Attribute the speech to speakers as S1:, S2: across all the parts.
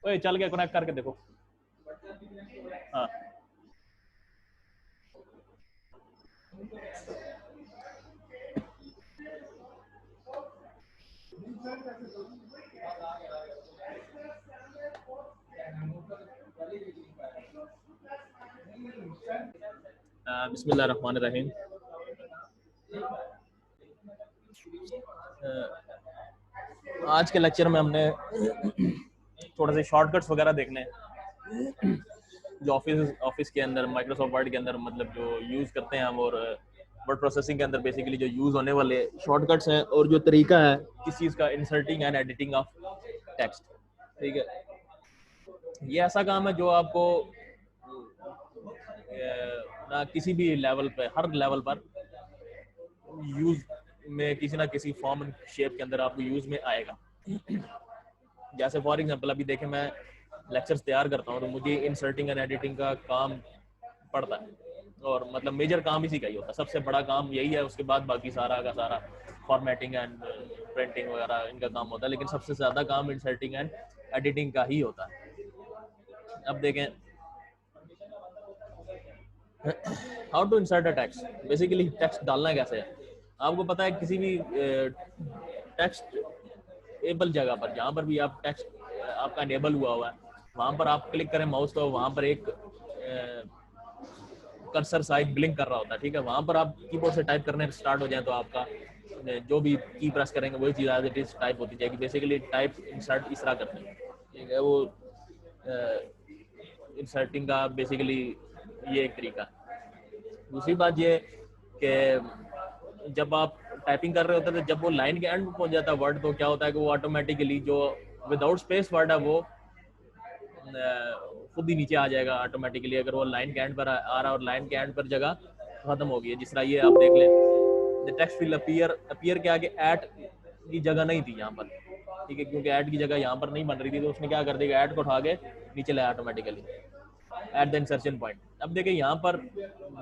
S1: ओए चल के कनेक्ट करके देखो। हाँ बिस्मिल्लाह रहमान रहीम। आज के लेक्चर में हमने थोड़े से शॉर्टकट्स वगैरह देखने हैं जो ऑफिस के अंदर, माइक्रोसॉफ्ट वर्ड के अंदर मतलब जो यूज़ करते हैं हम, और वर्ड प्रोसेसिंग के अंदर बेसिकली जो यूज़ होने वाले शॉर्टकट्स हैं और जो तरीका है किस चीज़ का, inserting and editing of text. ठीक है, ये ऐसा काम है जो आपको ना किसी भी लेवल पे, हर लेवल पर यूज़ में किसी ना किसी फॉर्म एंड शेप के अंदर आपको यूज़ में आएगा। जैसे फॉर एग्जांपल अभी देखें, मैं लेक्चर्स तैयार करता हूँ तो मुझे इंसर्टिंग एंड एडिटिंग का काम पड़ता है, और मतलब मेजर काम इसी का ही होता है, सबसे बड़ा काम यही है। उसके बाद बाकी सारा का सारा फॉर्मेटिंग एंड प्रिंटिंग वगैरह इनका काम होता है, लेकिन सबसे ज़्यादा काम इंसर्टिंग एंड एडिटिंग का ही होता है। अब देखें how to insert a text. Basically text डालना कैसे है, आपको पता है किसी भी टेक्स्ट एबल जगह पर, जहाँ पर भी आप टेक्स्ट आपका इनेबल हुआ है, वहाँ पर आप क्लिक करें माउस तो वहाँ पर एक कर्सर साइड ब्लिंक कर रहा होता है। ठीक है, वहाँ पर आप कीबोर्ड से टाइप करने स्टार्ट हो जाए तो आपका जो भी की प्रेस करेंगे वही चीज़ एज इट इज टाइप होती जाएगी। बेसिकली टाइप इंसर्ट इस तरह करते हैं। ठीक है, वो इंसर्टिंग का बेसिकली ये एक तरीका। दूसरी बात ये कि जब आप टाइपिंग कर रहे होते हैं तो जब वो लाइन के एंड में पहुंच जाता है वर्ड, तो क्या होता है कि वो ऑटोमेटिकली जो विदाउट स्पेस वर्ड है वो खुद ही नीचे आ जाएगा ऑटोमेटिकली, अगर वो लाइन के एंड पर आ रहा है और लाइन के एंड पर जगह खत्म हो गई है। जिस तरह ये आप देख लें, द टेक्स्ट विल अपीयर के आगे एट की जगह नहीं थी यहाँ पर। ठीक है, क्योंकि ऐड की जगह यहाँ पर नहीं बन रही थी तो उसने क्या कर दिया, ऐड को उठा के नीचे लाया automatically at the insertion point. अब देखिए यहाँ पर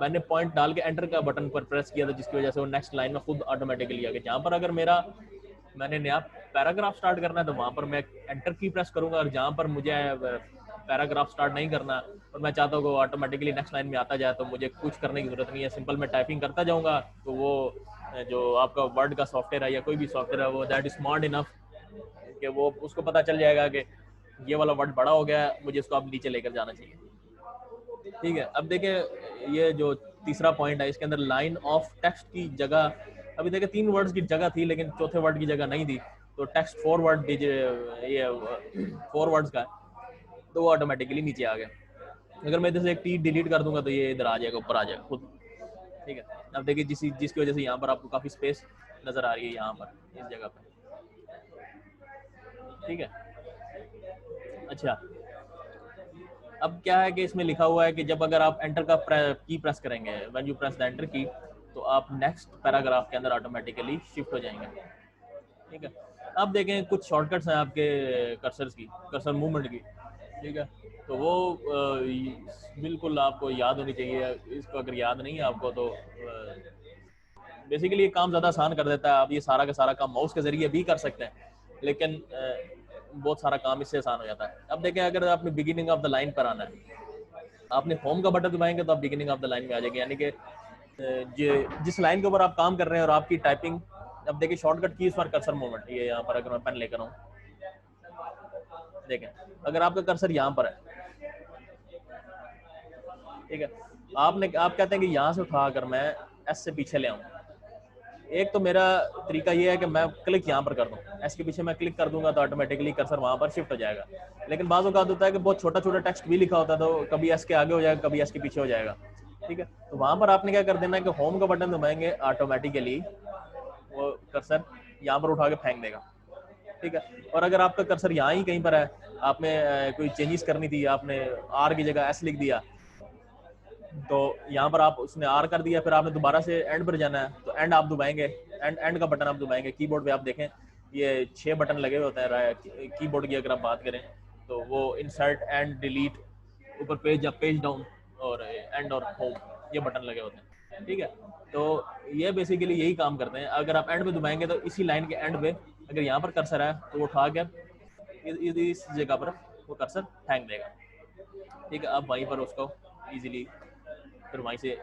S1: मैंने पॉइंट डाल के एंटर का बटन पर प्रेस किया था, जिसकी वजह से वो नेक्स्ट लाइन में खुद ऑटोमेटिकली आ गया। जहाँ पर अगर मैंने नया पैराग्राफ स्टार्ट करना है तो वहाँ पर मैं एंटर की प्रेस करूंगा, और जहाँ पर मुझे पैराग्राफ स्टार्ट नहीं करना और मैं चाहता हूँ कि ऑटोमेटिकली नेक्स्ट लाइन में आता जाए, तो मुझे कुछ करने की जरूरत नहीं है, सिंपल मैं टाइपिंग करता जाऊँगा। तो वो जो आपका वर्ड का सॉफ्टवेयर है या कोई भी सॉफ्टवेयर है वो दैट इज स्मार्ट इनफ कि वो उसको पता चल जाएगा कि ये वाला वर्ड बड़ा हो गया, मुझे इसको अब नीचे लेकर जाना चाहिए। ठीक है, अब देखें ये जो तीसरा पॉइंट है इसके अंदर लाइन ऑफ टेक्स्ट की जगह, अभी देखें 3 वर्ड्स की जगह थी लेकिन चौथे वर्ड की जगह नहीं थी, तो टेक्स्ट 4 वर्ड ये 4 वर्ड्स का, तो वो ऑटोमेटिकली नीचे आ गया। अगर मैं इधर से एक टी डिलीट कर दूंगा तो ये इधर आ जाएगा, ऊपर आ जाएगा खुद। ठीक है, अब देखिए जिसकी वजह से यहाँ पर आपको काफ़ी स्पेस नज़र आ रही है यहाँ पर इस जगह पर। ठीक है, अच्छा अब क्या है कि इसमें लिखा हुआ है कि जब अगर आप एंटर का की प्रेस करेंगे, when you press the enter की, तो आप नेक्स्ट पैराग्राफ के अंदर ऑटोमेटिकली शिफ्ट हो जाएंगे। ठीक है, अब देखें कुछ शॉर्टकट्स हैं आपके कर्सर मूवमेंट की। ठीक है, तो वो बिल्कुल आपको याद होनी चाहिए। इसको अगर याद नहीं है आपको तो बेसिकली ये काम ज़्यादा आसान कर देता है। आप ये सारा का सारा काम माउस के ज़रिए भी कर सकते हैं, लेकिन बहुत सारा काम इससे आसान हो जाता है। अब देखें अगर आपने बिगिनिंग ऑफ द लाइन पर आना है, आपने होम का बटन दबाएंगे तो आप बिगिनिंग ऑफ द लाइन में आ जाएंगे, यानी कि जिस लाइन के ऊपर आप काम कर रहे हैं और आपकी टाइपिंग। अब देखिए shortcut keys for cursor movement, ये यहाँ पर अगर मैं पेन लेकर आऊँ, देखें अगर आपका कर्सर यहाँ पर है, ठीक है, आप कहते हैं कि यहाँ से उठा कर मैं एस से पीछे ले आऊँ। एक तो मेरा तरीका ये है कि मैं क्लिक यहाँ पर कर दूँ, एस के पीछे मैं क्लिक कर दूंगा तो ऑटोमेटिकली कर्सर वहाँ पर शिफ्ट हो जाएगा। लेकिन बाज़ औक़ात होता है कि बहुत छोटा छोटा टेक्स्ट भी लिखा होता है, तो कभी एस के आगे हो जाएगा, कभी एस के पीछे हो जाएगा। ठीक है, तो वहाँ पर आपने क्या कर देना है कि होम का बटन दबाएंगे, ऑटोमेटिकली वो कर्सर यहाँ पर उठा के फेंक देगा। ठीक है, और अगर आपका कर्सर यहाँ ही कहीं पर है, आपने कोई चेंजेस करनी थी, आपने आर की जगह एस लिख दिया, तो यहाँ पर आप उसने आर कर दिया, फिर आपने दोबारा से एंड पर जाना है तो एंड आप दबाएंगे, एंड का बटन आप दबाएंगे। कीबोर्ड पे आप देखें ये 6 बटन लगे हुए होते हैं कीबोर्ड की, अगर आप बात करें तो वो इंसर्ट एंड डिलीट, ऊपर पेज अप पेज डाउन और एंड और होम, ये बटन लगे होते हैं। ठीक है, तो ये बेसिकली यही काम करते हैं। अगर आप एंड पे दबाएंगे तो इसी लाइन के एंड पे अगर यहाँ पर कर्सर है तो वो उठा कर इस जगह पर वो कर्सर फेंक देगा। ठीक है, अब वहीं पर उसको इजीली फिर वहीं से।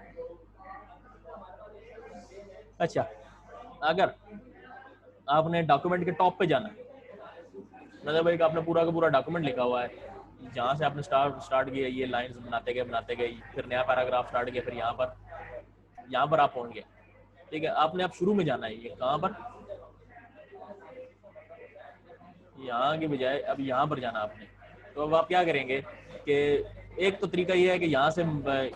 S1: अच्छा, अगर आपने डॉक्यूमेंट के टॉप पे जाना है, मतलब एक आपने पूरा का पूरा डॉक्यूमेंट लिखा हुआ है, जहाँ से आपने स्टार्ट किया, ये लाइंस बनाते गए, फिर नया पैराग्राफ स्टार्ट किया, फिर यहाँ पर आप पहुंच गए। ठीक है, आपने अब शुरू में जाना है, ये कहाँ पर, यहाँ के बजाय अब यहाँ पर जाना आपने। तो अब आप क्या करेंगे कि एक तो तरीका ये है कि यहाँ से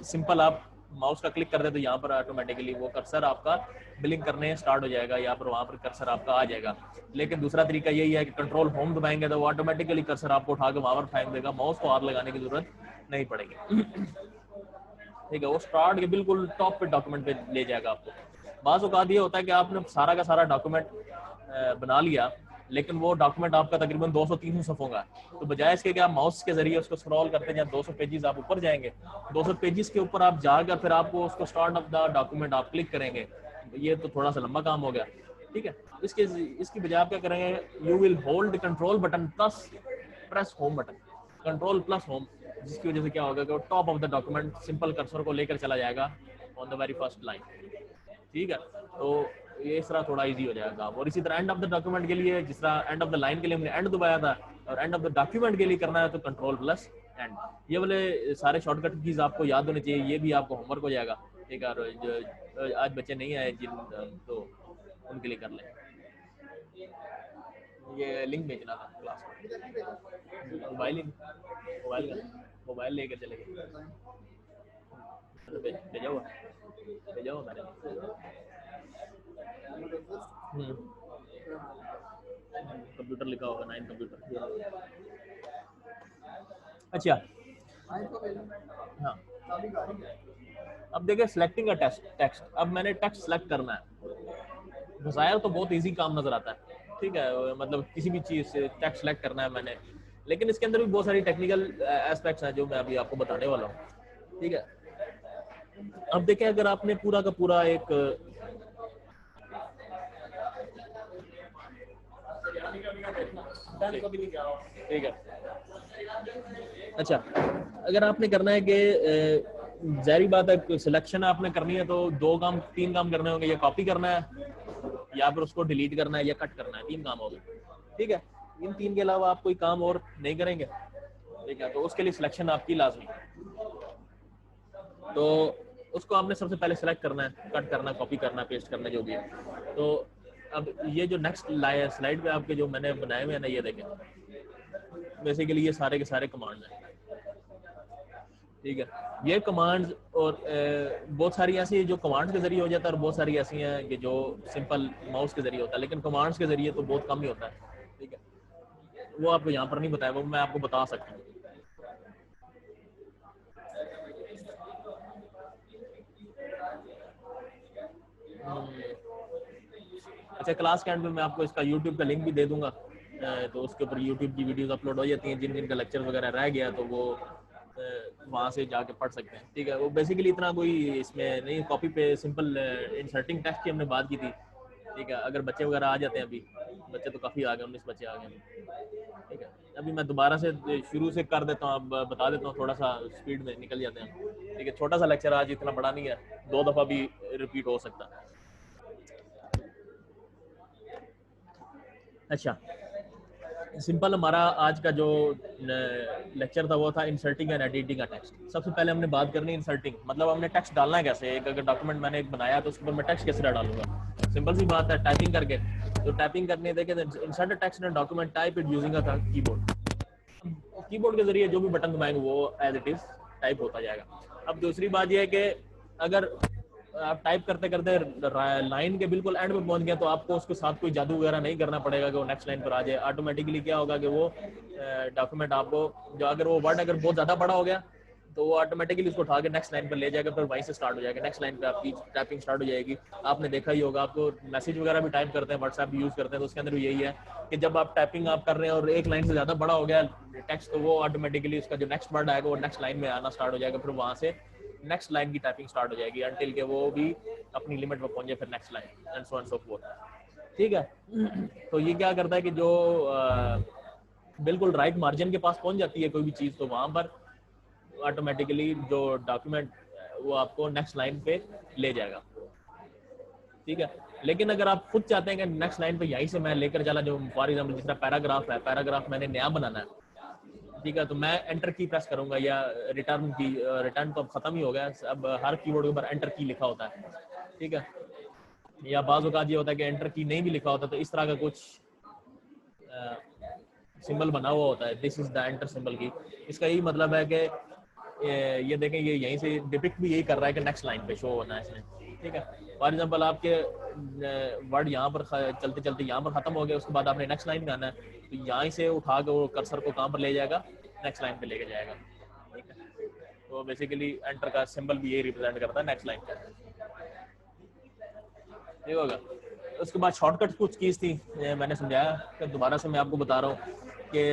S1: सिंपल आप माउस का क्लिक कर दे तो यहाँ पर ऑटोमेटिकली वो कर्सर आपका ब्लिंक करने स्टार्ट हो जाएगा, या फिर वहाँ पर कर्सर आपका आ जाएगा। लेकिन दूसरा तरीका यही है कि कंट्रोल होम दबाएंगे तो वो ऑटोमेटिकली कर्सर आपको उठा के वहाँ पर फेंक देगा, माउस को हाथ लगाने की जरूरत नहीं पड़ेगी। ठीक है, वो स्टार्ट के बिल्कुल टॉप पे डॉक्यूमेंट पे ले जाएगा आपको। बाज़ औक़ात ये होता है कि आपने सारा का सारा डॉक्यूमेंट बना लिया, लेकिन वो डॉक्यूमेंट आपका तकरीबन 200-300 सफ़ों का है, तो बजाय इसके कि आप माउस के जरिए उसको स्क्रॉल करते हैं, 200 पेजेस आप ऊपर जाएंगे, 200 पेजेस के ऊपर आप जाकर फिर आपको उसको स्टार्ट ऑफ द डॉक्यूमेंट आप क्लिक करेंगे, ये तो थोड़ा सा लंबा काम हो गया। ठीक है, इसकी बजाय आप क्या करेंगे, you will hold control button plus press home button, control plus home, जिसकी वजह से क्या होगा कि top of the document simple cursor को लेकर चला जाएगा on the very first line. ठीक है, तो ये इस तरह थोड़ा इजी हो जाएगा। और इसी तरह एंड ऑफ द डॉक्यूमेंट के लिए, जिस तरह एंड ऑफ द लाइन के लिए हमने एंड दबाया था, और एंड ऑफ द डॉक्यूमेंट के लिए करना है तो कंट्रोल प्लस एंड। ये वाले सारे शॉर्टकट कीज आपको याद होने चाहिए, ये भी आपको होमवर्क हो जाएगा। ठीक है, और जो आज बच्चे नहीं आए जिन, तो उनके लिए कर लें। ये लिंक भेजना था क्लास में, मोबाइल लेकर चले गए, भेजा हुआ मैंने। कंप्यूटर लिखा होगा, 9 कंप्यूटर। अच्छा, हाँ, अब देखिए सिलेक्टिंग अ टेक्स्ट। अब मैंने टेक्स्ट सेलेक्ट करना है, ज़ाहिर तो बहुत इजी काम नजर आता है। ठीक है, मतलब किसी भी चीज़ से टेक्स्ट सेलेक्ट करना है मैंने, लेकिन इसके अंदर भी बहुत सारी टेक्निकल एस्पेक्ट्स हैं जो मैं अभी आपको बताने वाला हूँ। ठीक है, अब देखिए अगर आपने पूरा का पूरा एक, ठीक है, अच्छा, अगर आपने करना है कि जाहिर बात है सिलेक्शन आपने करनी है तो 3 काम करने होंगे, या कॉपी करना है, या फिर उसको डिलीट करना है, या कट करना है, 3 काम हो गए। ठीक है, इन 3 के अलावा आप कोई काम और नहीं करेंगे। ठीक है, तो उसके लिए सिलेक्शन आपकी लाजमी, तो उसको आपने सबसे पहले सेलेक्ट करना है, कट करना, कॉपी करना, पेस्ट करना, जो भी है। तो अब ये जो नेक्स्ट स्लाइड पे आपके जो मैंने बनाए हुए हैं ना, ये देखें, बेसिकली ये सारे के सारे कमांड्स हैं। ठीक है, ये कमांड्स, और बहुत सारी ऐसी जो कमांड्स के जरिए हो जाता है, और बहुत सारी ऐसी हैं कि जो सिंपल माउस के जरिए होता है, लेकिन कमांड्स के जरिए तो बहुत कम ही होता है। ठीक है, वो आपको यहाँ पर नहीं बताया, वो मैं आपको बता सकता हूँ। अच्छा, क्लास के एंड में मैं आपको इसका यूट्यूब का लिंक भी दे दूंगा, तो उसके ऊपर यूट्यूब की वीडियोस अपलोड हो जाती हैं, जिन जिनका लेक्चर वगैरह रह गया तो वो वहाँ से जाके पढ़ सकते हैं। ठीक है, वो बेसिकली इतना कोई इसमें नहीं, कॉपी पे सिंपल इंसर्टिंग टेक्स्ट की हमने बात की थी। ठीक है, अगर बच्चे वगैरह आ जाते हैं, अभी बच्चे तो काफ़ी आ गए, 19 बच्चे आ गए। ठीक है, अभी मैं दोबारा से शुरू से कर देता हूँ, अब बता देता हूँ, थोड़ा सा स्पीड में निकल जाते हैं। ठीक है, छोटा सा लेक्चर आज, इतना बड़ा नहीं है, 2 दफ़ा भी रिपीट हो सकता है। अच्छा, सिंपल हमारा आज का जो लेक्चर था वो था inserting and editing a text. सबसे पहले हमने बात करनी है इंसर्टिंग, मतलब हमने टेक्स्ट डालना है कैसे। एक अगर डॉक्यूमेंट मैंने एक बनाया तो उसके ऊपर मैं टेक्स्ट कैसे डालूंगा, सिंपल सी बात है, टाइपिंग करके। तो टाइपिंग करने देखे, insert text in document, type it using a keyboard. Keyboard के जरिए जो भी बटन दबाएंगे वो एज इट इज टाइप होता जाएगा। अब दूसरी बात यह है कि अगर आप टाइप करते करते लाइन के बिल्कुल एंड में पहुंच गए तो आपको उसके साथ कोई जादू वगैरह नहीं करना पड़ेगा कि वो नेक्स्ट लाइन पर आ जाए। ऑटोमेटिकली क्या होगा कि वो डॉक्यूमेंट आपको, जो अगर वो वर्ड अगर बहुत ज़्यादा बड़ा हो गया तो वो ऑटोमेटिकली उसको उठा के नेक्स्ट लाइन पर ले जाएगा, फिर वहीं से स्टार्ट हो जाएगा, नेक्स्ट लाइन पे आपकी टाइपिंग स्टार्ट हो जाएगी। आपने देखा ही होगा, आपको मैसेज वगैरह भी टाइप करते हैं, व्हाट्सएप भी यूज़ करते हैं, तो उसके अंदर भी यही है कि जब आप टाइपिंग आप कर रहे हैं और एक लाइन से ज़्यादा बड़ा हो गया टेक्स्ट, तो वो ऑटोमेटिकली उसका जो नेक्स्ट वर्ड आएगा वो नेक्स्ट लाइन में आना स्टार्ट हो जाएगा, फिर वहाँ से नेक्स्ट लाइन की टाइपिंग स्टार्ट हो जाएगी अनटिल के वो भी अपनी लिमिट पर पहुंचे, फिर next line and so on so fourth. ठीक है, तो ये क्या करता है कि जो बिल्कुल राइट मार्जिन के पास पहुंच जाती है कोई भी चीज़, तो वहाँ पर ऑटोमेटिकली जो डॉक्यूमेंट वो आपको नेक्स्ट लाइन पे ले जाएगा, ठीक है। लेकिन अगर आप खुद चाहते हैं कि नेक्स्ट लाइन पे यहीं से मैं लेकर चला, जो फॉर एग्जाम्पल जिस तरह पैराग्राफ है, पैराग्राफ मैंने नया बनाना है, ठीक है, तो मैं एंटर की प्रेस करूंगा या रिटर्न की, रिटर्न तो अब खत्म ही हो गया, अब हर कीवर्ड के ऊपर एंटर की लिखा होता है, ठीक है। या बाज़ औक़ात ये होता है कि एंटर की नहीं भी लिखा होता, तो इस तरह का कुछ सिंबल बना हुआ होता है, this is the enter symbol की। इसका यही मतलब है कि ये देखें, ये यहीं से डिपिक्ट भी यही कर रहा है कि नेक्स्ट लाइन पे शो होना है इसने, ठीक है। फॉर एग्जांपल आपके वर्ड यहाँ पर चलते चलते यहाँ पर खत्म हो गया, उसके बाद आपने नेक्स्ट लाइन में आना है, तो यहाँ से उठा के वो कर्सर को कहाँ पर ले जाएगा, नेक्स्ट लाइन पे लेके जाएगा, ठीक है। तो बेसिकली एंटर का सिंबल भी यही रिप्रेजेंट करता है नेक्स्ट लाइन का, ठीक होगा। उसके बाद शॉर्टकट कुछ कीज थी, मैंने समझाया कि दोबारा से मैं आपको बता रहा हूँ कि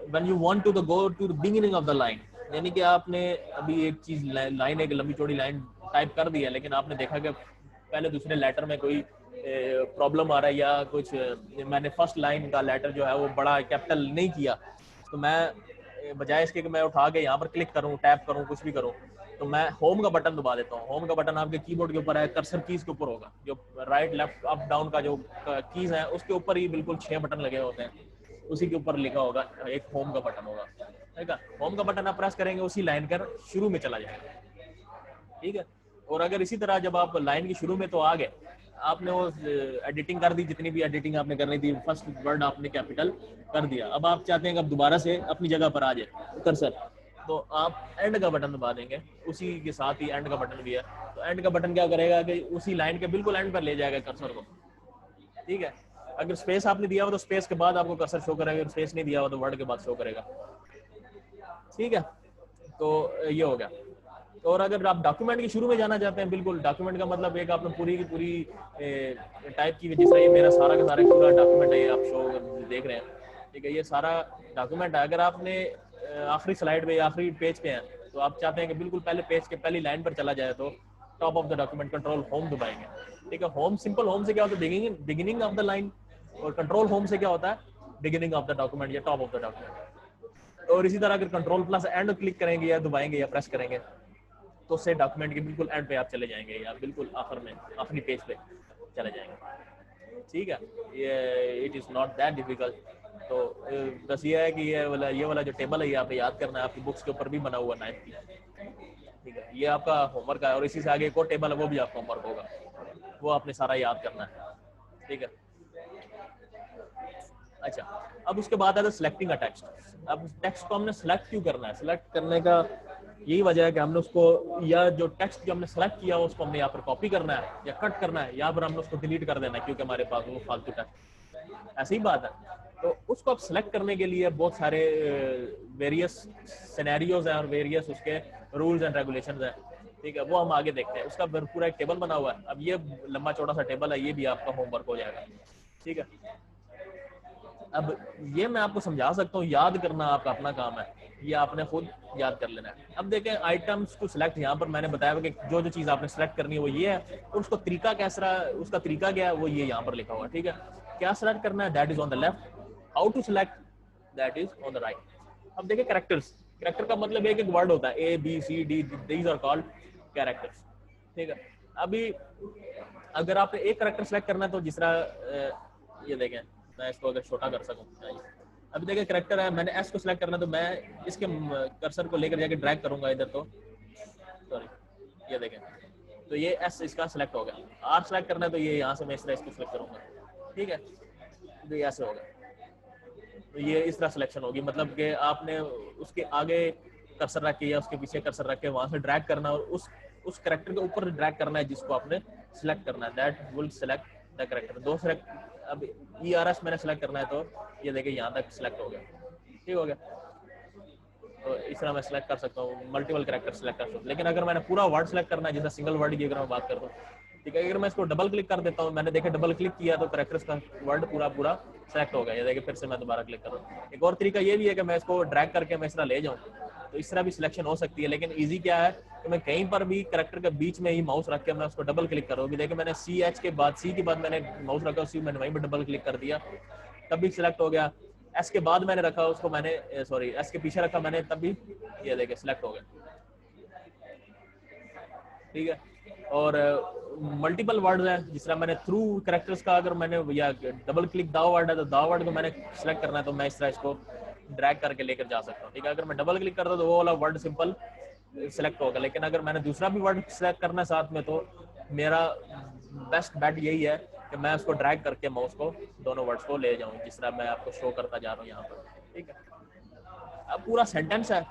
S1: when you want to go to the beginning of the line, यानी कि आपने अभी एक चीज लाइन, एक लंबी चौड़ी लाइन टाइप कर दी है, लेकिन आपने देखा कि पहले दूसरे लेटर में कोई प्रॉब्लम आ रहा है, या कुछ मैंने फर्स्ट लाइन का लेटर जो है वो बड़ा कैपिटल नहीं किया, तो मैं बजाय इसके कि मैं उठा के यहाँ पर क्लिक करूँ, टैप करूँ, कुछ भी करूँ, तो मैं होम का बटन दबा देता हूँ। होम का बटन आपके कीबोर्ड के ऊपर है, कर्सर कीज के ऊपर होगा, जो राइट लेफ्ट अप डाउन का जो कीज है उसके ऊपर ही बिल्कुल 6 बटन लगे होते हैं, उसी के ऊपर लिखा होगा एक होम का बटन होगा, ठीक है। होम का बटन आप प्रेस करेंगे, उसी लाइन कर शुरू में चला जाएगा, ठीक है। और अगर इसी तरह जब आप लाइन की शुरू में तो आ गए, आपने वो एडिटिंग कर दी, जितनी भी एडिटिंग आपने करनी थी, फर्स्ट वर्ड आपने कैपिटल कर दिया, अब आप चाहते हैं कि अब दोबारा से अपनी जगह पर आ जाए कर्सर, तो आप एंड का बटन दबा देंगे, उसी के साथ ही एंड का बटन भी है, तो एंड का बटन क्या करेगा कि उसी लाइन के बिल्कुल एंड पर ले जाएगा कर्सर को, ठीक है। अगर स्पेस आपने दिया हो तो स्पेस के बाद आपको कर्सर शो करेगा, अगर स्पेस नहीं दिया हो तो वर्ड के बाद शो करेगा, ठीक है। तो ये हो गया। और अगर आप डॉक्यूमेंट के शुरू में जाना चाहते हैं, बिल्कुल डॉक्यूमेंट का मतलब एक आपने पूरी की पूरी टाइप की, जिस तरह ये मेरा सारा का सारा पूरा डॉक्यूमेंट है, ये आप शो देख रहे हैं, ठीक है, ये सारा डॉक्यूमेंट है। अगर आपने आखिरी स्लाइड पे या आखिरी पेज पे हैं, तो आप चाहते हैं कि बिल्कुल पहले पेज के पहली लाइन पर चला जाए, तो top of the document control home दबाएंगे, ठीक है। होम, सिंपल होम से क्या होता है, बिगिनिंग ऑफ द लाइन, और कंट्रोल होम से क्या होता है, बिगिनिंग ऑफ द डॉक्यूमेंट या टॉप ऑफ द डॉक्यूमेंट। और इसी तरह अगर कंट्रोल प्लस एंड क्लिक करेंगे या दबाएंगे या प्रेस करेंगे, तो उससे डॉक्यूमेंट के बिल्कुल एंड पे आप चले जाएंगे, या बिल्कुल आखिर में आखिरी पेज पे चले जाएंगे, ठीक है। ये it is not that difficult. तो बस ये है कि ये वाला जो टेबल है ये आपको याद करना है, आपकी बुक्स के ऊपर भी बना हुआ 9th की, ठीक है। ये आपका होमवर्क है, और इसी से आगे एक और टेबल है, वो भी आपका होमवर्क होगा, वो आपने सारा याद करना है, ठीक है। अच्छा, अब उसके बाद आता है सिलेक्टिंग अ टेक्स्ट। अब टेक्स्ट को हमने सेलेक्ट क्यों करना है, सेलेक्ट करने का यही वजह है कि हमने उसको, या जो टेक्स्ट जो हमने सेलेक्ट किया हो उसको हमने यहाँ पर कॉपी करना है या कट करना है, यहाँ पर हमने उसको डिलीट कर देना है, क्योंकि हमारे पास वो फालतू टेक्स्ट, ऐसी ही बात है। तो उसको आप सेलेक्ट करने के लिए बहुत सारे वेरियस सिनेरियोज हैं और वेरियस उसके रूल्स एंड रेगुलेशंस हैं, ठीक है, वो हम आगे देखते हैं। उसका पूरा एक टेबल बना हुआ है, अब ये लंबा चौड़ा सा टेबल है, ये भी आपका होमवर्क हो जाएगा, ठीक है। अब ये मैं आपको समझा सकता हूँ, याद करना आपका अपना काम है, ये आपने खुद याद कर लेना है। अब देखें आइटम्स टू सिलेक्ट, यहाँ पर मैंने बताया कि जो जो चीज़ आपने सेलेक्ट करनी है वो ये है, और उसको तरीका कैसा, उसका तरीका क्या है वो ये यहाँ पर लिखा हुआ है, ठीक है। क्या सेलेक्ट करना है, that is on the left, how to select, that is on the right. अब देखिए कैरेक्टर्स, कैरेक्टर का मतलब एक वर्ड होता है, A B C D, these are called characters, ठीक है। अभी अगर आपने एक कैरेक्टर सेलेक्ट करना है, तो जिस तरह ये देखें, मैं इसको अगर छोटा कर सकूं, अभी देखिए कैरेक्टर है, मैंने एस को सिलेक्ट करना है, तो मैं इसके कर्सर को लेकर जाके ड्रैग करूंगा इधर, तो सॉरी ये देखें, तो ये एस इसका सिलेक्ट हो गया। आर सेलेक्ट करना है, तो ये यहाँ से मैं इस तरह इसको सिलेक्ट करूंगा, ठीक है, तो ये ऐसे होगा, तो ये इस तरह सिलेक्शन होगी, मतलब कि आपने उसके आगे कर्सर रख के या उसके पीछे कर्सर रख के वहां से ड्रैग करना, और उस कैरेक्टर के ऊपर ड्रैग करना है जिसको आपने सिलेक्ट करना है, that will select the character. दो सेलेक्ट, अब ERS मैंने सेलेक्ट करना है, तो ये देखिए यहाँ तक सिलेक्ट हो गया, ठीक हो गया। तो इस तरह मैं सिलेक्ट कर सकता हूँ, मल्टीपल कैरेक्टर सिलेक्ट कर सकता हूँ। लेकिन अगर मैंने पूरा वर्ड सिलेक्ट करना है, जैसे सिंगल वर्ड की अगर मैं बात करता हूँ, ठीक है, अगर मैं इसको डबल क्लिक कर देता हूँ, मैंने देखा डबल क्लिक किया तो कैरेक्टर्स का वर्ड पूरा सेलेक्ट हो गया, ये देखिए फिर से मैं दोबारा क्लिक कर रहा हूँ। एक और तरीका ये भी है कि मैं इसको ड्रैग करके मैं इस तरह ले जाऊँ, तो इस तरह भी सिलेक्शन हो सकती है। लेकिन ईजी क्या है कि मैं कहीं पर भी कैरेक्टर के बीच में ही माउस रख के मैं उसको डबल क्लिक करूँ, देखिए मैंने CH के बाद, C के बाद मैंने माउस रखा, उसी मैंने वहीं पर डबल क्लिक कर दिया, तब भी सिलेक्ट हो गया। एस के बाद मैंने रखा उसको, मैंने सॉरी एस के पीछे रखा मैंने, तब भी ये देखे सिलेक्ट हो गया, ठीक है। और मल्टीपल वर्ड्स हैं, जिस तरह मैंने थ्रू कैरेक्टर्स का, अगर मैंने या डबल क्लिक दा वर्ड है तो दा वर्ड को मैंने सेलेक्ट करना है, तो मैं इस तरह इसको ड्रैग करके लेकर जा सकता हूँ, ठीक है। अगर मैं डबल क्लिक करता हूँ तो वो वाला वर्ड सिंपल सेलेक्ट होगा, लेकिन अगर मैंने दूसरा भी वर्ड सेलेक्ट करना है साथ में, तो मेरा बेस्ट बेट यही है कि मैं उसको ड्रैग करके माउस को दोनों वर्ड्स को ले जाऊँ, जिस तरह मैं आपको शो करता जा रहा हूँ यहाँ पर, ठीक है। अब पूरा सेंटेंस है,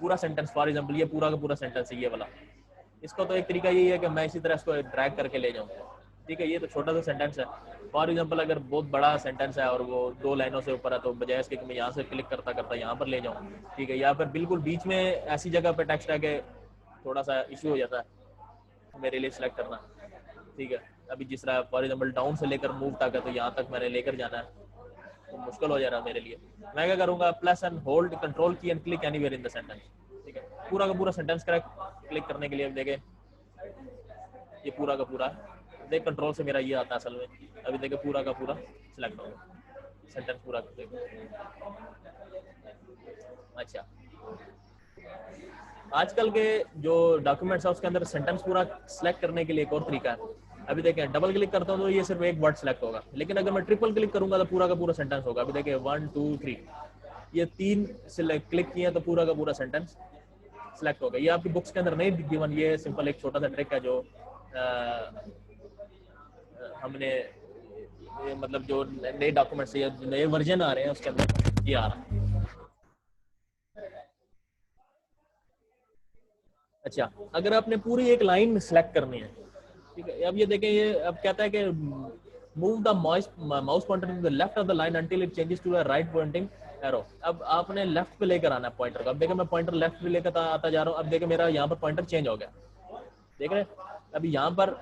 S1: पूरा सेंटेंस फॉर एग्जाम्पल ये पूरा का पूरा सेंटेंस है ये वाला, इसका तो एक तरीका यही है कि मैं इसी तरह इसको ड्रैग करके ले जाऊँ, ठीक है। ये तो छोटा सा सेंटेंस है। फॉर एग्जांपल अगर बहुत बड़ा सेंटेंस है और वो 2 लाइनों से ऊपर है, तो बजाय इसके कि मैं यहाँ से क्लिक करता करता यहाँ पर ले जाऊँ, ठीक है, या फिर बिल्कुल बीच में ऐसी जगह पर टेक्स्ट है कि थोड़ा सा इशू हो जाता है मेरे लिए सिलेक्ट करना, ठीक है। अभी जिस तरह फॉर एग्जाम्पल डाउन से लेकर मूव तक है, तो यहाँ तक मैंने लेकर जाना है, तो मुश्किल हो जा रहा है मेरे लिए। मैं क्या करूँगा, प्लस एंड होल्ड कंट्रोल की and click anywhere in the sentence, ठीक है। पूरा का पूरा सेंटेंस क्लिक करने के लिए देखे ये पूरा का पूरा देख, कंट्रोल से मेरा ये आता है असल में। अभी देखे पूरा का पूरा सिलेक्ट होगा, सेंटेंस पूरा कर देगा। अच्छा, आजकल के जो डॉक्यूमेंट्स है उसके अंदर सेंटेंस पूरा सिलेक्ट करने के लिए एक और तरीका है। अभी देखें डबल क्लिक करता हूँ तो ये सिर्फ एक वर्ड सिलेक्ट होगा, लेकिन अगर मैं ट्रिपल क्लिक करूंगा तो पूरा का पूरा सेंटेंस होगा। अभी देखें 1 2 3 ये 3 क्लिक किए तो पूरा का पूरा सेंटेंस सिलेक्ट होगा। ये आपकी बुक्स के अंदर नहीं गिवन, ये सिंपल एक छोटा सा ट्रिक है जो हमने मतलब जो नए डॉक्यूमेंट्स या नए वर्जन आ रहे हैं उसके अंदर ये आ रहा है। अच्छा, अगर आपने पूरी एक लाइन सेलेक्ट करनी है, ठीक है। अब ये देखें, ये अब कहता है कि move the mouse pointer to the left of the line until it changes to the right pointing arrow. अब आपने लेफ्ट पे लेकर आना है पॉइंटर को। अब देखें मैं पॉइंटर लेफ्ट पे लेकर आता जा रहा हूँ। अब देखें मेरा यहाँ पर पॉइंटर चेंज हो गया, देख रहे हैं। अभी यहाँ पर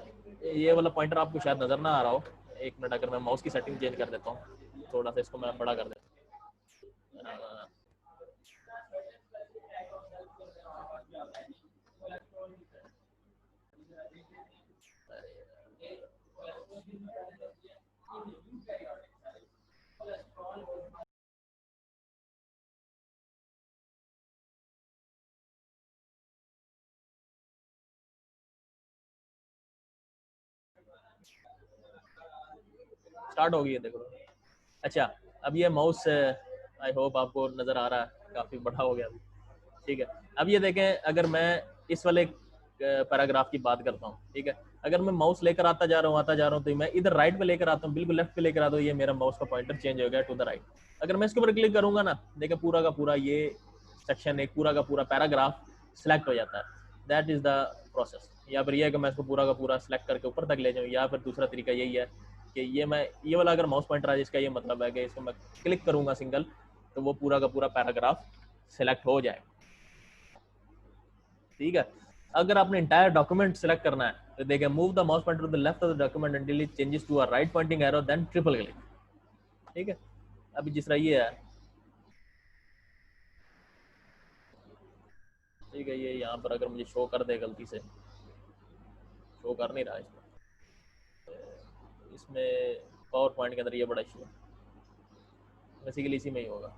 S1: ये वाला पॉइंटर आपको शायद नजर ना आ रहा हो। एक मिनट, अगर मैं माउस की सेटिंग चेंज कर देता हूँ थोड़ा सा, इसको मैं बड़ा कर देता हूँ। स्टार्ट हो गई है, देखो। अच्छा, अब ये माउस आई होप आपको नज़र आ रहा है, काफ़ी बड़ा हो गया अभी, ठीक है। अब ये देखें, अगर मैं इस वाले पैराग्राफ की बात करता हूँ, ठीक है। अगर मैं माउस लेकर आता जा रहा हूँ तो मैं इधर राइट पे लेकर आता हूँ, बिल्कुल लेफ्ट पे लेकर आता हूँ, ये मेरा माउस का पॉइंटर चेंज हो गया टू द राइट। अगर मैं इसके ऊपर क्लिक करूंगा ना, देखें पूरा का पूरा ये सेक्शन, एक पूरा का पूरा पैराग्राफ सिलेक्ट हो जाता है। That is the process. या फिर ये है कि मैं इसको पूरा का पूरा सिलेक्ट करके ऊपर तक ले जाऊँ, या फिर दूसरा तरीका यही है कि ये वाला अगर माउस पॉइंटर है, जिसका ये मतलब है कि इसको मैं क्लिक करूंगा सिंगल, तो वो पूरा का पूरा पैराग्राफ सिलेक्ट हो जाए, ठीक है। अगर आपने इंटायर डॉक्यूमेंट सिलेक्ट करना है तो देखिए, move the mouse pointer to the left of the document until it changes to a right pointing arrow, then triple click, ठीक है। अभी जिस तरह ये है, ठीक है, ये यहाँ पर अगर मुझे शो कर दे, गलती से शो कर नहीं रहा इसमें पावर पॉइंट के अंदर, ये बड़ा इशू है, बेसिकली इसी में ही होगा।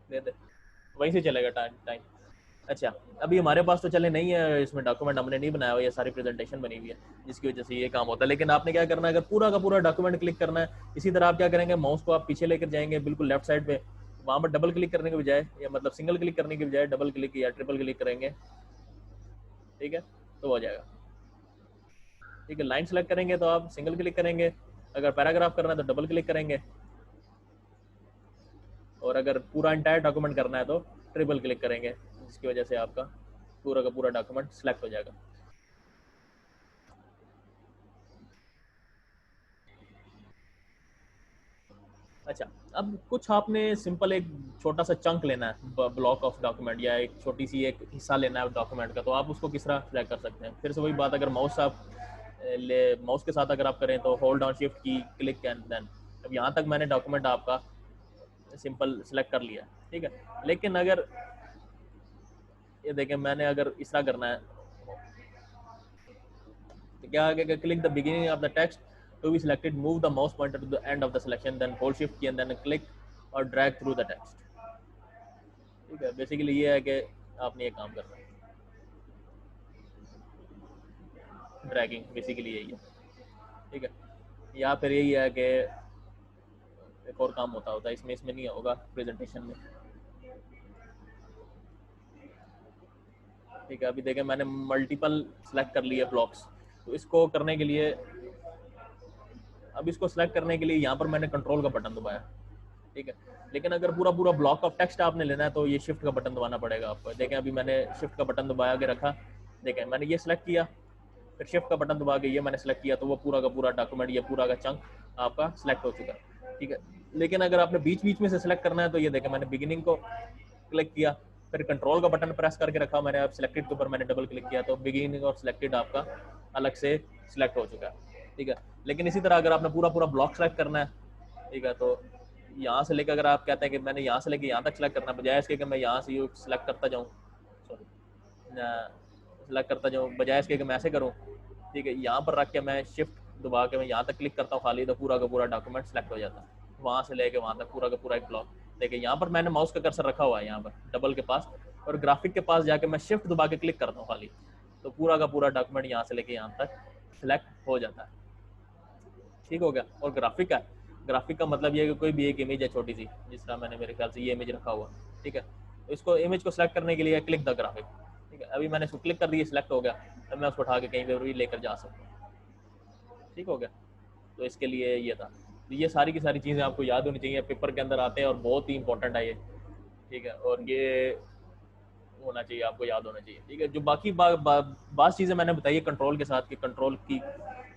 S1: दे दे, वहीं से चलेगा टाइम टाइम। अच्छा, अभी हमारे पास तो चले नहीं है, इसमें डॉक्यूमेंट हमने नहीं बनाया हुआ, ये सारी प्रेजेंटेशन बनी हुई है, जिसकी वजह से ये काम होता है। लेकिन आपने क्या करना है, अगर पूरा का पूरा डॉक्यूमेंट क्लिक करना है, इसी तरह आप क्या करेंगे, माउस को आप पीछे लेकर जाएंगे बिल्कुल लेफ्ट साइड पे, वहां पर डबल क्लिक करने के बजाय, या मतलब सिंगल क्लिक करने के बजाय डबल क्लिक या ट्रिपल क्लिक करेंगे, ठीक है, तो हो जाएगा। ठीक है, लाइन सेलेक्ट करेंगे तो आप सिंगल क्लिक करेंगे, अगर पैराग्राफ करना है तो डबल क्लिक करेंगे, और अगर पूरा इंटायर डॉक्यूमेंट करना है तो ट्रिपल क्लिक करेंगे, जिसकी वजह से आपका पूरा का पूरा डॉक्यूमेंट सिलेक्ट हो जाएगा। अच्छा, अब कुछ आपने सिंपल एक छोटा सा चंक लेना है, ब्लॉक ऑफ डॉक्यूमेंट, या एक छोटी सी एक हिस्सा लेना है डॉक्यूमेंट का, तो आप उसको किस तरह सिलेक्ट कर सकते हैं। फिर से वही बात, अगर माउस के साथ अगर आप करें तो होल्ड डाउन शिफ्ट की, क्लिक एंड देन। अब यहाँ तक मैंने डॉक्यूमेंट आपका सिंपल सिलेक्ट कर लिया, ठीक है। लेकिन अगर ये देखें, मैंने अगर इस तरह करना है, क्या आगे, click the beginning of the text to be selected, move the mouse pointer to the end of the selection, then hold shift key and then click और ड्रैग थ्रू द टेक्स्ट। ठीक है, बेसिकली ये है कि आपने ये काम करना है, ड्रैगिंग बेसिकली यही है। ठीक है, या फिर यही है कि एक और काम होता है इसमें नहीं होगा प्रेजेंटेशन में। ठीक है, अभी देखें मैंने मल्टीपल सेलेक्ट कर लिए ब्लॉक्स, तो इसको करने के लिए, अब इसको सेलेक्ट करने के लिए यहाँ पर मैंने कंट्रोल का बटन दबाया। ठीक है, लेकिन अगर पूरा पूरा ब्लॉक ऑफ टेक्स्ट आपने लेना है तो ये शिफ्ट का बटन दबाना पड़ेगा आपको। देखें अभी मैंने शिफ्ट का बटन दबा के रखा, देखें मैंने ये सिलेक्ट किया, फिर शिफ्ट का बटन दबा के ये मैंने सेलेक्ट किया, तो वो पूरा का पूरा डॉक्यूमेंट, ये पूरा का चंक आपका सिलेक्ट हो चुका है। ठीक है, लेकिन अगर आपने बीच बीच में से सिलेक्ट करना है तो ये देखें मैंने बिगिनिंग को क्लिक किया, फिर कंट्रोल का बटन प्रेस करके रखा मैंने, अब सिलेक्टेड के ऊपर मैंने डबल क्लिक किया तो बिगिनिंग और सिलेक्टेड आपका अलग से सिलेक्ट हो चुका है। ठीक है, लेकिन इसी तरह अगर आपने पूरा पूरा ब्लॉक सेलेक्ट करना है, ठीक है, तो यहाँ से लेकर अगर आप कहते हैं कि मैंने यहाँ से लेकर यहाँ तक सेलेक्ट करना, बजाय इसके कि मैं यहाँ से यू सेलेक्ट करता जाऊँ, सॉरी सेलेक्ट करता जाऊँ, बजाय इसके कि मैं ऐसे करूँ, ठीक है, यहाँ पर रख के मैं शिफ्ट दबा के मैं यहाँ तक क्लिक करता हूँ खाली, तो पूरा का पूरा डॉक्यूमेंट सेलेक्ट हो जाता है, वहाँ से लेके वहाँ तक पूरा का पूरा एक ब्लॉक। देखिए यहाँ पर मैंने माउस का कर्सर रखा हुआ है यहाँ पर डबल के पास, और ग्राफिक के पास जाके मैं शिफ्ट दबा के क्लिक करता हूँ खाली, तो पूरा का पूरा डॉक्यूमेंट यहाँ से लेके यहाँ तक सेलेक्ट हो जाता है। ठीक हो गया। और ग्राफिक का, ग्राफिक का मतलब ये है कि कोई भी एक इमेज है छोटी सी, जिस तरह मैंने मेरे ख्याल से ये इमेज रखा हुआ, ठीक है, तो इसको इमेज को सिलेक्ट करने के लिए क्लिक द ग्राफिक। ठीक है, अभी मैंने इसको क्लिक कर दिया, सिलेक्ट हो गया, अब मैं उसको उठा के कहीं पर भी लेकर जा सकता हूँ। ठीक हो गया, तो इसके लिए ये था। तो ये सारी की सारी चीज़ें आपको याद होनी चाहिए, पेपर के अंदर आते हैं और बहुत ही इंपॉर्टेंट है ये। ठीक है, और ये होना चाहिए, आपको याद होना चाहिए। ठीक है, जो बाकी बात चीज़ें मैंने बताई है कंट्रोल के साथ, कि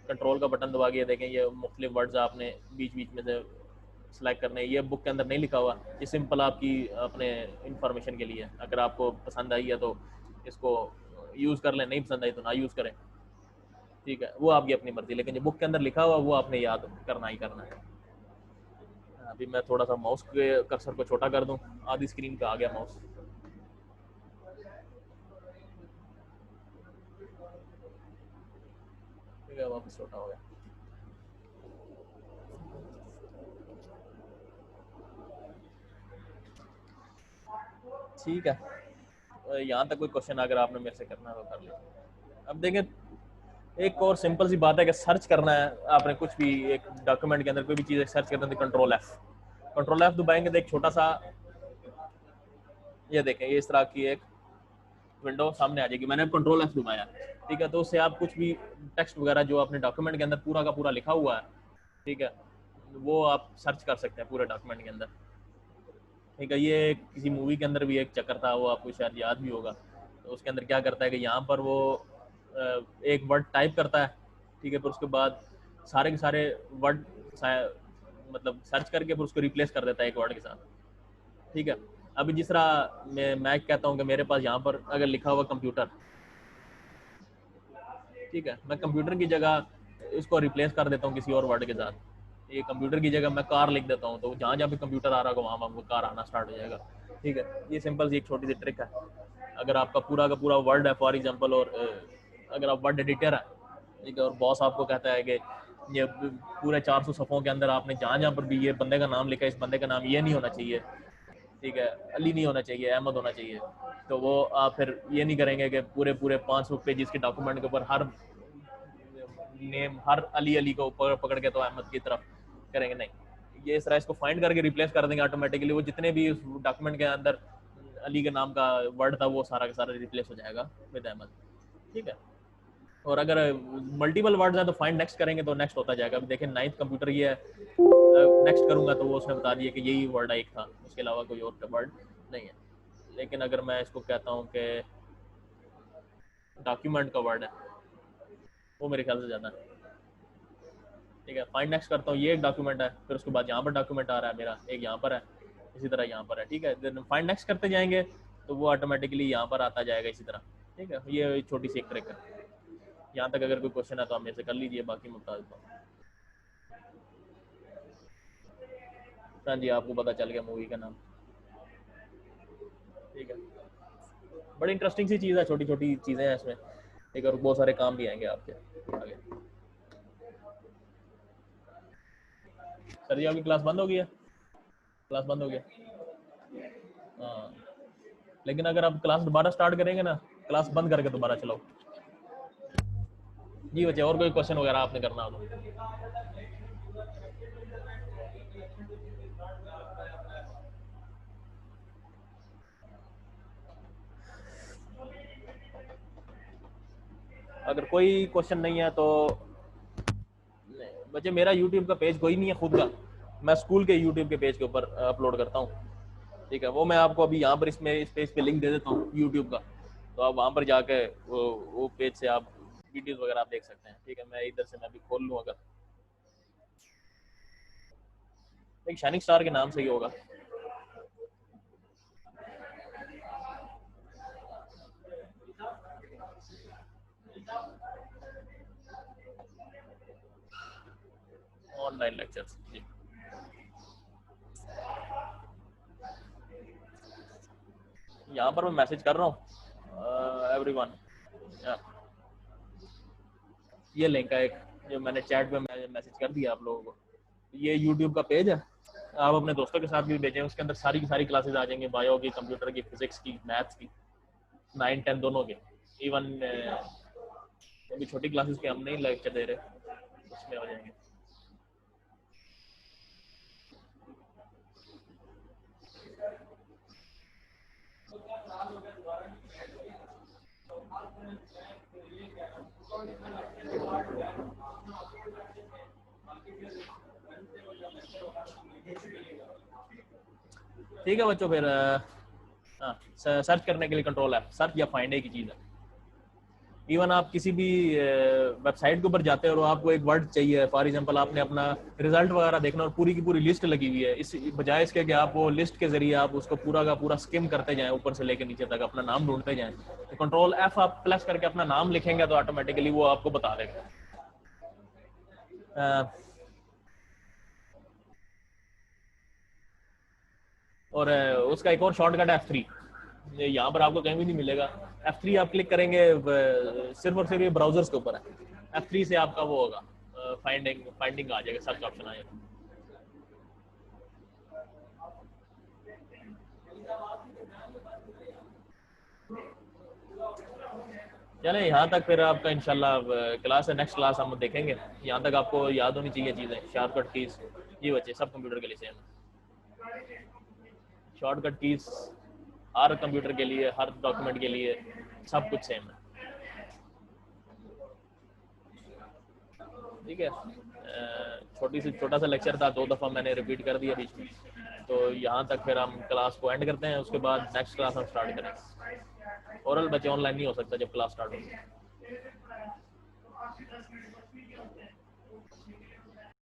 S1: कंट्रोल का बटन दबा के देखें ये मुख्तलिफ वर्ड्स आपने बीच बीच में से सेलेक्ट करने, ये बुक के अंदर नहीं लिखा हुआ, ये सिंपल आपकी अपने इंफॉर्मेशन के लिए। अगर आपको पसंद आई है तो इसको यूज़ कर लें, नहीं पसंद आई तो ना यूज़ करें। ठीक है, वो आपकी अपनी मर्जी, लेकिन जो बुक के अंदर लिखा हुआ वो आपने याद करना ही करना है। अभी मैं थोड़ा सा माउस के कर्सर को छोटा कर दूं, आधी स्क्रीन पे आ गया माउस। ठीक है, वापस छोटा हो गया। ठीक है, यहाँ तक कोई क्वेश्चन अगर आपने मेरे से करना है तो कर लीजिए। अब देखें, एक और सिंपल सी बात है कि सर्च करना है आपने कुछ भी एक डॉक्यूमेंट के अंदर, कोई भी चीज़ सर्च करना है तो कंट्रोल एफ दबाएंगे तो एक छोटा सा, ये देखें, ये इस तरह की एक विंडो सामने आ जाएगी। मैंने कंट्रोल एफ दबाया, ठीक है, तो उससे आप कुछ भी टेक्स्ट वगैरह जो अपने डॉक्यूमेंट के अंदर पूरा का पूरा लिखा हुआ है, ठीक है, वो आप सर्च कर सकते हैं पूरे डॉक्यूमेंट के अंदर। ठीक है, ये किसी मूवी के अंदर भी एक चक्कर था, वो आपको शायद याद भी होगा। तो उसके अंदर क्या करता है कि यहाँ पर वो एक वर्ड टाइप करता है, ठीक है, फिर उसके बाद सारे के सारे वर्ड मतलब सर्च करके फिर उसको रिप्लेस कर देता है एक वर्ड के साथ। ठीक है, अभी जिस तरह मैं कहता हूँ कि मेरे पास यहाँ पर अगर लिखा हुआ कंप्यूटर, ठीक है, मैं कंप्यूटर की जगह इसको रिप्लेस कर देता हूँ किसी और वर्ड के साथ। ये कंप्यूटर की जगह मैं कार लिख देता हूँ, तो जहाँ जहाँ पे कंप्यूटर आ रहा होगा वहाँ वहाँ कार आना स्टार्ट हो जाएगा। ठीक है, ये सिंपल सी एक छोटी सी ट्रिक है। अगर आपका पूरा का पूरा वर्ड है फॉर एग्जांपल, और अगर आप वर्ड एडिटर है, ठीक है, और बॉस आपको कहता है कि ये पूरे 400 सफ़ों के अंदर आपने जहाँ जहाँ पर भी ये बंदे का नाम लिखा है, इस बंदे का नाम ये नहीं होना चाहिए, ठीक है, अली नहीं होना चाहिए, अहमद होना चाहिए, तो वो आप फिर ये नहीं करेंगे कि पूरे पूरे 500 पेजेस के डॉक्यूमेंट के ऊपर हर नेम, हर अली अली को पकड़ के तो अहमद की तरफ करेंगे, नहीं। ये इस तरह इसको फाइंड करके रिप्लेस कर देंगे ऑटोमेटिकली, वो जितने भी डॉक्यूमेंट के अंदर अली के नाम का वर्ड था वो सारा का सारा रिप्लेस हो जाएगा विद अहमद। ठीक है, और अगर मल्टीपल वर्ड्स हैं तो फाइंड नेक्स्ट करेंगे तो नेक्स्ट होता जाएगा। अभी देखें 9th कंप्यूटर ये है, नेक्स्ट करूंगा तो वो उसने बता दिया कि यही वर्ड एक था, उसके अलावा कोई और वर्ड नहीं है। लेकिन अगर मैं इसको कहता हूँ कि डॉक्यूमेंट का वर्ड है, वो मेरे ख्याल से ज़्यादा है। ठीक है, फाइंड नेक्स्ट करता हूँ, ये एक डॉक्यूमेंट है, फिर उसके बाद यहाँ पर डॉक्यूमेंट आ रहा है मेरा, एक यहाँ पर है, इसी तरह यहाँ पर है। ठीक है, देन फाइंड नेक्स्ट करते जाएंगे तो वो ऑटोमेटिकली यहाँ पर आता जाएगा इसी तरह। ठीक है, ये छोटी सी एक ट्रिक है। यहाँ तक अगर कोई क्वेश्चन है तो आप मेरे से कर लीजिए, बाकी मैं बता देता हूँ। हाँ जी, आपको पता चल गया मूवी का नाम। ठीक है, बड़ी इंटरेस्टिंग सी चीज़ है, छोटी छोटी चीज़ें हैं इसमें। एक और बहुत सारे काम भी आएंगे आपके आगे। सर जी आपकी क्लास बंद हो गई है? क्लास बंद हो गया? हाँ, लेकिन अगर आप क्लास दोबारा स्टार्ट करेंगे ना, क्लास बंद करके दोबारा चलाओ। जी बच्चे, और कोई क्वेश्चन वगैरह आपने करना हो तो? अगर कोई क्वेश्चन नहीं है तो बच्चे, मेरा यूट्यूब का पेज कोई नहीं है खुद का, मैं स्कूल के यूट्यूब के पेज के ऊपर अपलोड करता हूँ। ठीक है, वो मैं आपको अभी यहाँ पर इसमें इस पेज पे लिंक दे देता हूँ यूट्यूब का, तो आप वहाँ पर जाके वो पेज से आप वीडियोस वगैरह आप देख सकते हैं। ठीक है, मैं इधर से मैं भी खोल लूँ, अगर एक शाइनिंग स्टार के नाम से ही होगा। ऑनलाइन लेक्चर्स जी। यहाँ पर मैं मैसेज कर रहा हूँ एवरीवन, ये लिंक है एक जो मैंने चैट में मैसेज कर दिया आप लोगों को। ये यूट्यूब का पेज है, आप अपने दोस्तों के साथ भी भेजें, उसके अंदर सारी की सारी क्लासेस आ जाएंगी, बायो की, कंप्यूटर की, फिजिक्स की, मैथ्स की, 9, 10 दोनों के। इवन अभी छोटी क्लासेस के हम नहीं लेक्चर दे रहे, उसमें आ जाएंगे। ठीक है बच्चों, फिर हाँ, सर्च करने के लिए कंट्रोल है, सर्च या फाइंड एक ही चीज़ है। इवन आप किसी भी वेबसाइट के ऊपर जाते हैं और आपको एक वर्ड चाहिए, फॉर एग्जांपल आपने अपना रिजल्ट वगैरह देखना और पूरी की पूरी लिस्ट लगी हुई है, इस बजाय इसके कि आप वो लिस्ट के जरिए आप उसको पूरा का पूरा स्किम करते जाएं ऊपर से लेकर नीचे तक, अपना नाम ढूंढते जाएं, तो कंट्रोल एफ आप प्लस करके अपना नाम लिखेंगे तो ऑटोमेटिकली वो आपको बता देगा। और उसका एक और शॉर्टकट है F3, यहाँ पर आपको कहीं भी नहीं मिलेगा। F3 आप क्लिक करेंगे, सिर्फ और सिर्फ ये ब्राउजर्स के ऊपर है। F3 से आपका वो होगा, फाइंडिंग फाइंडिंग आ जाएगा, सर्च ऑप्शन आ जाएगा। चले यहाँ तक, फिर आपका इंशाल्लाह क्लास है, नेक्स्ट क्लास हम देखेंगे। यहाँ तक आपको याद होनी चाहिए चीज़ें, शॉर्टकट कीज। ये बच्चे सब कंप्यूटर के लिए सेम है, शॉर्टकट कीज हर कंप्यूटर के लिए, हर डॉक्यूमेंट के लिए सब कुछ सेम है। ठीक है, छोटा सा लेक्चर था, 2 दफ़ा मैंने रिपीट कर दिया बीच में, तो यहाँ तक फिर हम क्लास को एंड करते हैं, उसके बाद नेक्स्ट क्लास हम स्टार्ट करेंगे। ओरल बच्चे ऑनलाइन नहीं हो सकता जब क्लास स्टार्ट होगी।